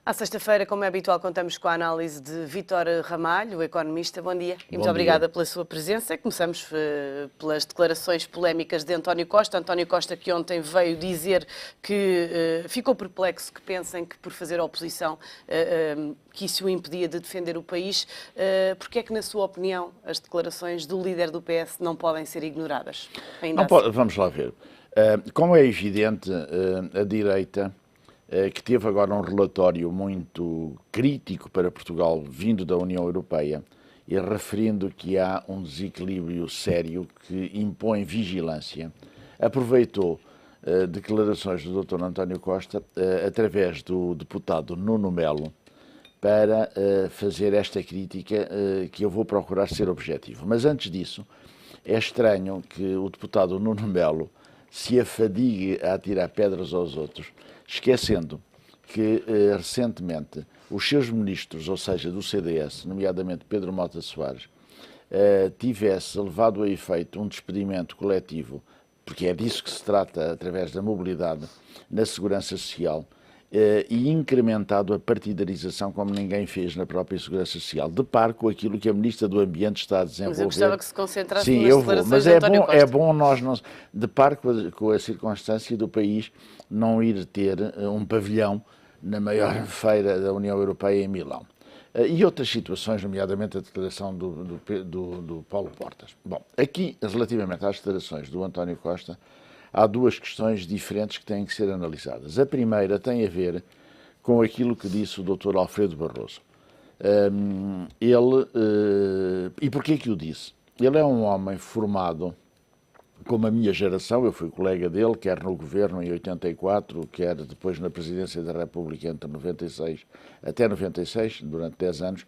À sexta-feira, como é habitual, contamos com a análise de Vítor Ramalho, o economista. Bom dia e muito Bom obrigada dia. pela sua presença. Começamos pelas declarações polémicas de António Costa. António Costa, que ontem veio dizer que ficou perplexo, que pensem que por fazer oposição que isso o impedia de defender o país. Porque é que, na sua opinião, as declarações do líder do PS não podem ser ignoradas? Ainda Não assim. pode, vamos lá ver. Como é evidente, a direita, que teve agora um relatório muito crítico para Portugal, vindo da União Europeia, e referindo que há um desequilíbrio sério que impõe vigilância, aproveitou declarações do Dr. António Costa, através do deputado Nuno Melo, para fazer esta crítica, que eu vou procurar ser objetivo. Mas antes disso, é estranho que o deputado Nuno Melo se afadigue a atirar pedras aos outros, esquecendo que recentemente os seus ministros, ou seja, do CDS, nomeadamente Pedro Mota Soares, tivesse levado a efeito um despedimento coletivo, porque é disso que se trata através da mobilidade na segurança social, e incrementado a partidarização como ninguém fez na própria Segurança Social, de par com aquilo que a Ministra do Ambiente está a desenvolver. Mas eu gostava que se concentrasse Sim, nas eu vou, declarações mas de António Costa. é bom nós, não, de par com a circunstância do país não ir ter um pavilhão na maior feira da União Europeia em Milão. E outras situações, nomeadamente a declaração do Paulo Portas. Bom, aqui, relativamente às declarações do António Costa, há duas questões diferentes que têm que ser analisadas. A primeira tem a ver com aquilo que disse o Dr. Alfredo Barroso. E porquê que o disse? Ele é um homem formado como a minha geração, eu fui colega dele, quer no governo em 84, quer depois na presidência da República entre 96 até 96, durante 10 anos.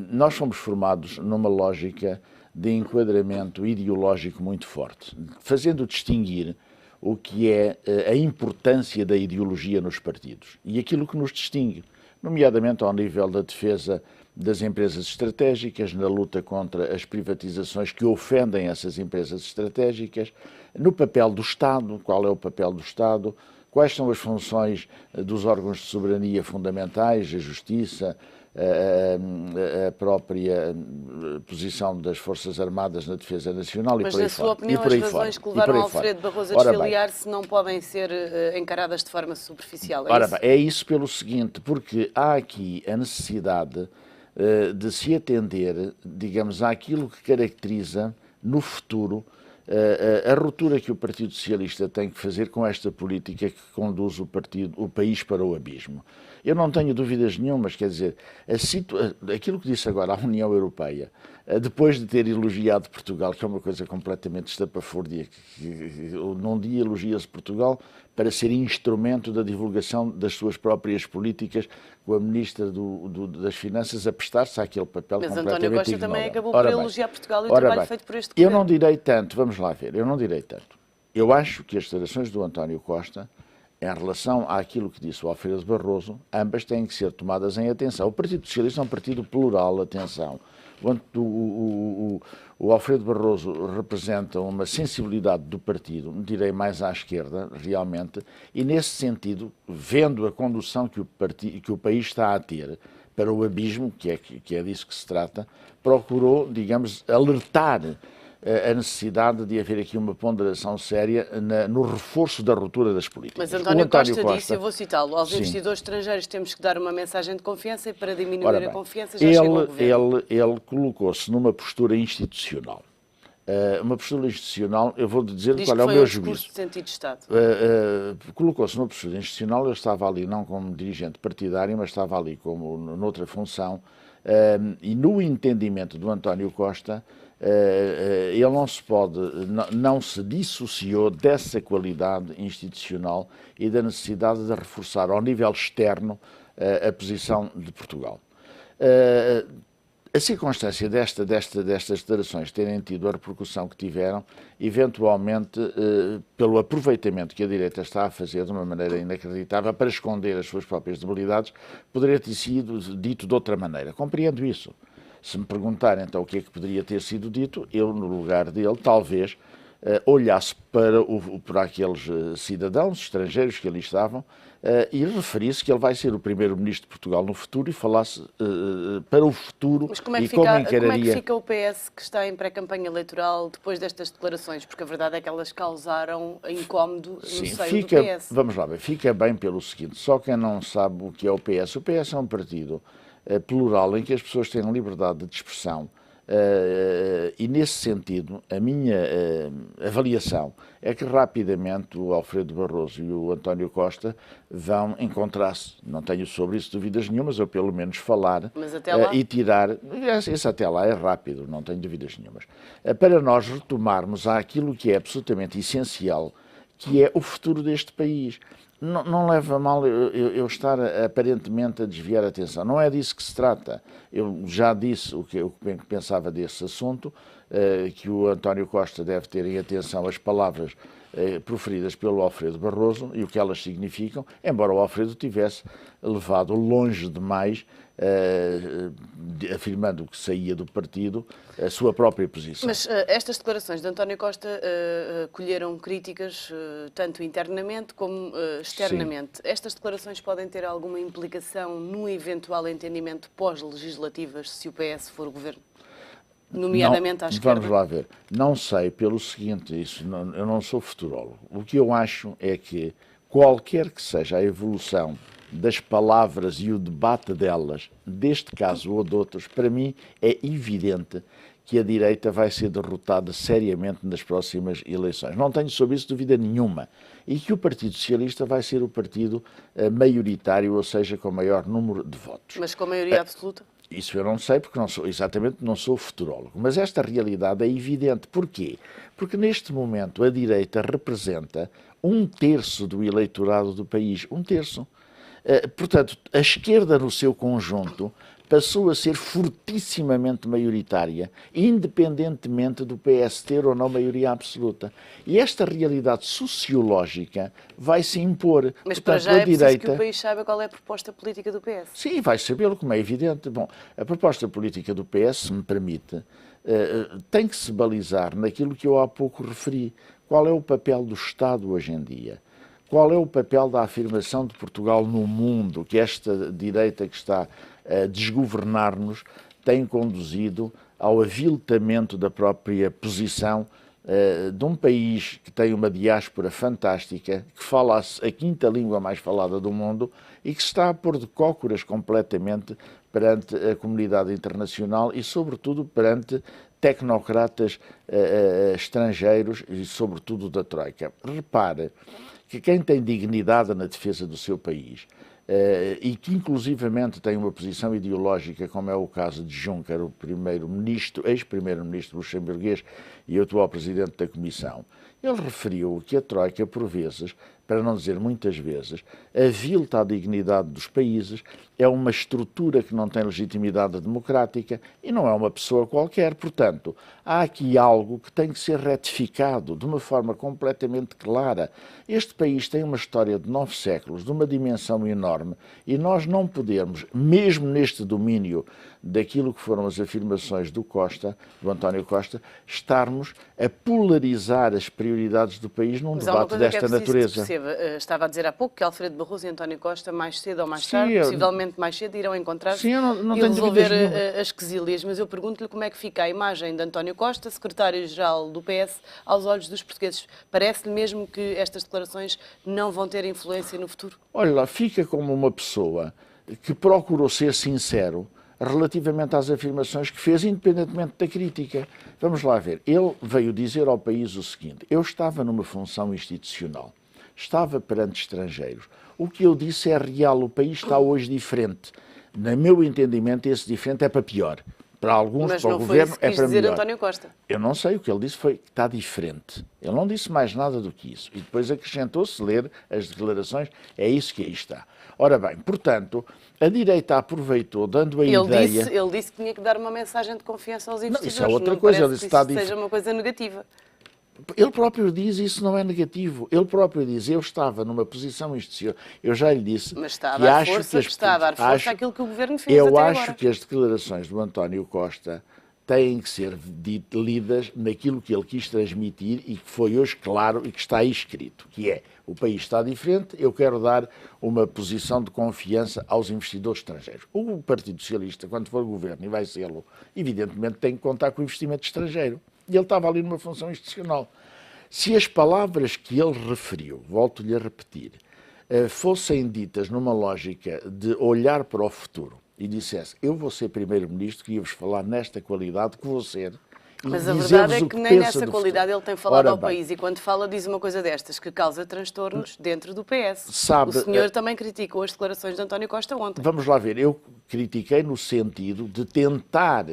Nós fomos formados numa lógica de enquadramento ideológico muito forte, fazendo distinguir o que é a importância da ideologia nos partidos e aquilo que nos distingue, nomeadamente ao nível da defesa das empresas estratégicas, na luta contra as privatizações que ofendem essas empresas estratégicas, no papel do Estado, qual é o papel do Estado, quais são as funções dos órgãos de soberania fundamentais, a Justiça, a própria posição das Forças Armadas na defesa nacional. Mas, e por aí na sua fora. opinião, E por as aí razões fora. que levaram E por aí Alfredo Barroso a Ora bem, desfiliar-se não podem ser encaradas de forma superficial, é Ora isso? bem, é isso pelo seguinte, porque há aqui a necessidade de se atender, digamos, àquilo que caracteriza no futuro a ruptura que o Partido Socialista tem que fazer com esta política que conduz o país para o abismo. Eu não tenho dúvidas nenhumas, quer dizer, aquilo que disse agora a União Europeia, depois de ter elogiado Portugal, que é uma coisa completamente estapafúrdia, num dia elogia-se Portugal para ser instrumento da divulgação das suas próprias políticas, com a Ministra das Finanças a prestar-se àquele papel Mas completamente António Costa ignorante. também acabou por elogiar Portugal e o trabalho feito por este Eu governo. não direi tanto, vamos lá ver, eu não direi tanto. Eu acho que as declarações do António Costa, em relação àquilo que disse o Alfredo Barroso, ambas têm que ser tomadas em atenção. O Partido Socialista é um partido plural, atenção. O Alfredo Barroso representa uma sensibilidade do partido, direi mais à esquerda, realmente, e nesse sentido, vendo a condução que o país está a ter para o abismo, que é disso que se trata, procurou, digamos, alertar a necessidade de haver aqui uma ponderação séria no reforço da ruptura das políticas. Mas António Costa disse, eu vou citá-lo, aos investidores estrangeiros temos que dar uma mensagem de confiança e para diminuir a confiança já chega o governo. Ele colocou-se numa postura institucional. Uma postura institucional, eu vou dizer Diz qual é o meu juízo. Discurso de sentido de Estado. Colocou-se numa postura institucional, eu estava ali não como dirigente partidário, mas estava ali como noutra função, e no entendimento do António Costa, ele não se dissociou dessa qualidade institucional e da necessidade de reforçar ao nível externo a posição de Portugal. A circunstância destas declarações terem tido a repercussão que tiveram, eventualmente, pelo aproveitamento que a direita está a fazer de uma maneira inacreditável para esconder as suas próprias debilidades, poderia ter sido dito de outra maneira. Compreendo isso. Se me perguntarem então o que é que poderia ter sido dito, eu, no lugar dele, talvez olhasse para aqueles cidadãos estrangeiros que ali estavam e referisse que ele vai ser o primeiro-ministro de Portugal no futuro e falasse para o futuro. Mas como é e que como fica, encararia... como é que fica o PS que está em pré-campanha eleitoral depois destas declarações? Porque a verdade é que elas causaram incómodo no seio do PS. Vamos lá ver, fica bem pelo seguinte, só quem não sabe o que é o PS é um partido plural em que as pessoas têm liberdade de expressão. E nesse sentido, a minha avaliação é que rapidamente o Alfredo Barroso e o António Costa vão encontrar-se. Não tenho sobre isso dúvidas nenhumas, ou pelo menos falar e tirar. Esse até lá é rápido, não tenho dúvidas nenhumas. Para nós retomarmos aquilo que é absolutamente essencial, que é o futuro deste país. Não leva a mal eu estar aparentemente a desviar a atenção. Não é disso que se trata. Eu já disse o que pensava desse assunto, que o António Costa deve ter em atenção as palavras proferidas pelo Alfredo Barroso e o que elas significam, embora o Alfredo tivesse levado longe demais, afirmando que saía do partido, a sua própria posição. Mas estas declarações de António Costa colheram críticas tanto internamente como externamente. Sim. Estas declarações podem ter alguma implicação no eventual entendimento pós-legislativas se o PS for o governo? Nomeadamente à esquerda? Vamos lá ver. Não sei, pelo seguinte, eu não sou futurólogo. O que eu acho é que qualquer que seja a evolução das palavras e o debate delas, deste caso ou de outros, para mim é evidente que a direita vai ser derrotada seriamente nas próximas eleições. Não tenho sobre isso dúvida nenhuma. E que o Partido Socialista vai ser o partido maioritário, ou seja, com o maior número de votos. Mas com maioria absoluta? Isso eu não sei, porque não sou futurólogo. Mas esta realidade é evidente. Porquê? Porque neste momento a direita representa 1/3 do eleitorado do país. 1/3. Portanto, a esquerda no seu conjunto passou a ser fortissimamente maioritária, independentemente do PS ter ou não maioria absoluta. E esta realidade sociológica vai se impor. Mas para já é preciso que o país saiba qual é a proposta política do PS. Sim, vai sabê-lo, como é evidente. Bom, a proposta política do PS, se me permite, tem que se balizar naquilo que eu há pouco referi. Qual é o papel do Estado hoje em dia? Qual é o papel da afirmação de Portugal no mundo, que esta direita que está a desgovernar-nos tem conduzido ao aviltamento da própria posição de um país que tem uma diáspora fantástica, que fala a quinta língua mais falada do mundo e que se está a pôr de cócoras completamente perante a comunidade internacional e, sobretudo, perante tecnocratas estrangeiros e, sobretudo, da Troika. Repare que quem tem dignidade na defesa do seu país e que inclusivamente tem uma posição ideológica, como é o caso de Juncker, o primeiro-ministro, ex-primeiro-ministro luxemburguês e atual presidente da Comissão, ele referiu que a Troika, por vezes, para não dizer muitas vezes, avilta a dignidade dos países, é uma estrutura que não tem legitimidade democrática e não é uma pessoa qualquer. Portanto, há aqui algo que tem que ser retificado de uma forma completamente clara. Este país tem uma história de 9 séculos, de uma dimensão enorme, e nós não podemos, mesmo neste domínio daquilo que foram as afirmações do António Costa, estarmos a polarizar as prioridades do país num debate desta natureza. Estava a dizer há pouco que Alfredo Barroso e António Costa, mais cedo ou mais tarde, possivelmente mais cedo, irão encontrar-se e resolver as quesílias. Mas eu pergunto-lhe como é que fica a imagem de António Costa, secretário-geral do PS, aos olhos dos portugueses. Parece-lhe mesmo que estas declarações não vão ter influência no futuro? Olha lá, fica como uma pessoa que procurou ser sincero relativamente às afirmações que fez, independentemente da crítica. Vamos lá ver. Ele veio dizer ao país o seguinte: eu estava numa função institucional, estava perante estrangeiros. O que eu disse é real, o país está hoje diferente. No meu entendimento, esse diferente é para pior. Para alguns, para o governo, é para melhor. António Costa. Eu não sei, o que ele disse foi que está diferente. Ele não disse mais nada do que isso. E depois acrescentou-se, ler as declarações, é isso que aí está. Ora bem, portanto, a direita aproveitou, dando a ideia... Ele disse que tinha que dar uma mensagem de confiança aos investidores. Não, isso é outra coisa. Ele disse que isso seja uma coisa negativa. Ele próprio diz isso não é negativo. Ele próprio diz, eu estava numa posição institucional. Eu já lhe disse... Mas está a dar força àquilo que o Governo fez Eu até acho agora. que as declarações do António Costa têm que ser lidas naquilo que ele quis transmitir e que foi hoje claro e que está aí escrito, que é: o país está diferente, eu quero dar uma posição de confiança aos investidores estrangeiros. O Partido Socialista, quando for governo, e vai sê-lo, evidentemente tem que contar com o investimento estrangeiro. E ele estava ali numa função institucional. Se as palavras que ele referiu, volto-lhe a repetir, fossem ditas numa lógica de olhar para o futuro e dissesse: eu vou ser primeiro-ministro, queria-vos falar nesta qualidade que vou ser. Mas a verdade é que nem nessa qualidade ele tem falado ao país, e quando fala diz uma coisa destas, que causa transtornos dentro do PS. Sabe, o senhor também criticou as declarações de António Costa ontem. Vamos lá ver, eu critiquei no sentido de tentar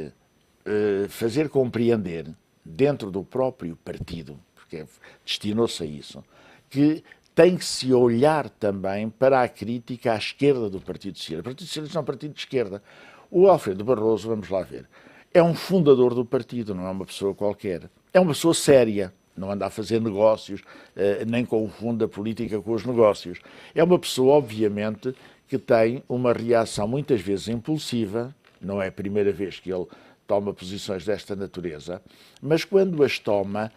fazer compreender dentro do próprio partido, porque destinou-se a isso, que tem que se olhar também para a crítica à esquerda do Partido Socialista. O Partido Socialista é um partido de esquerda. O Alfredo Barroso, vamos lá ver, é um fundador do partido, não é uma pessoa qualquer. É uma pessoa séria, não anda a fazer negócios, nem confunda a política com os negócios. É uma pessoa, obviamente, que tem uma reação muitas vezes impulsiva, não é a primeira vez que ele toma posições desta natureza, mas quando as toma,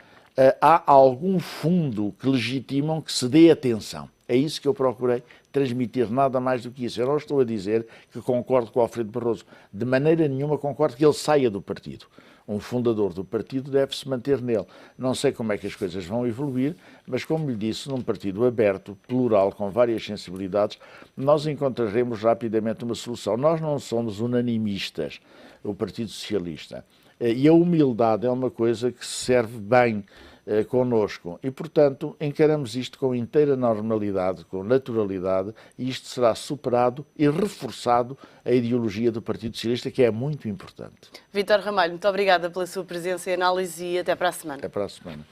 há algum fundo que legitimam que se dê atenção. É isso que eu procurei transmitir, nada mais do que isso. Eu não estou a dizer que concordo com o Alfredo Barroso. De maneira nenhuma concordo que ele saia do partido. Um fundador do partido deve-se manter nele. Não sei como é que as coisas vão evoluir, mas, como lhe disse, num partido aberto, plural, com várias sensibilidades, nós encontraremos rapidamente uma solução. Nós não somos unanimistas, o Partido Socialista. E a humildade é uma coisa que serve bem connosco e, portanto, encaramos isto com inteira normalidade, com naturalidade, e isto será superado e reforçado a ideologia do Partido Socialista, que é muito importante. Vítor Ramalho, muito obrigada pela sua presença e análise, e até para a semana. Até para a semana.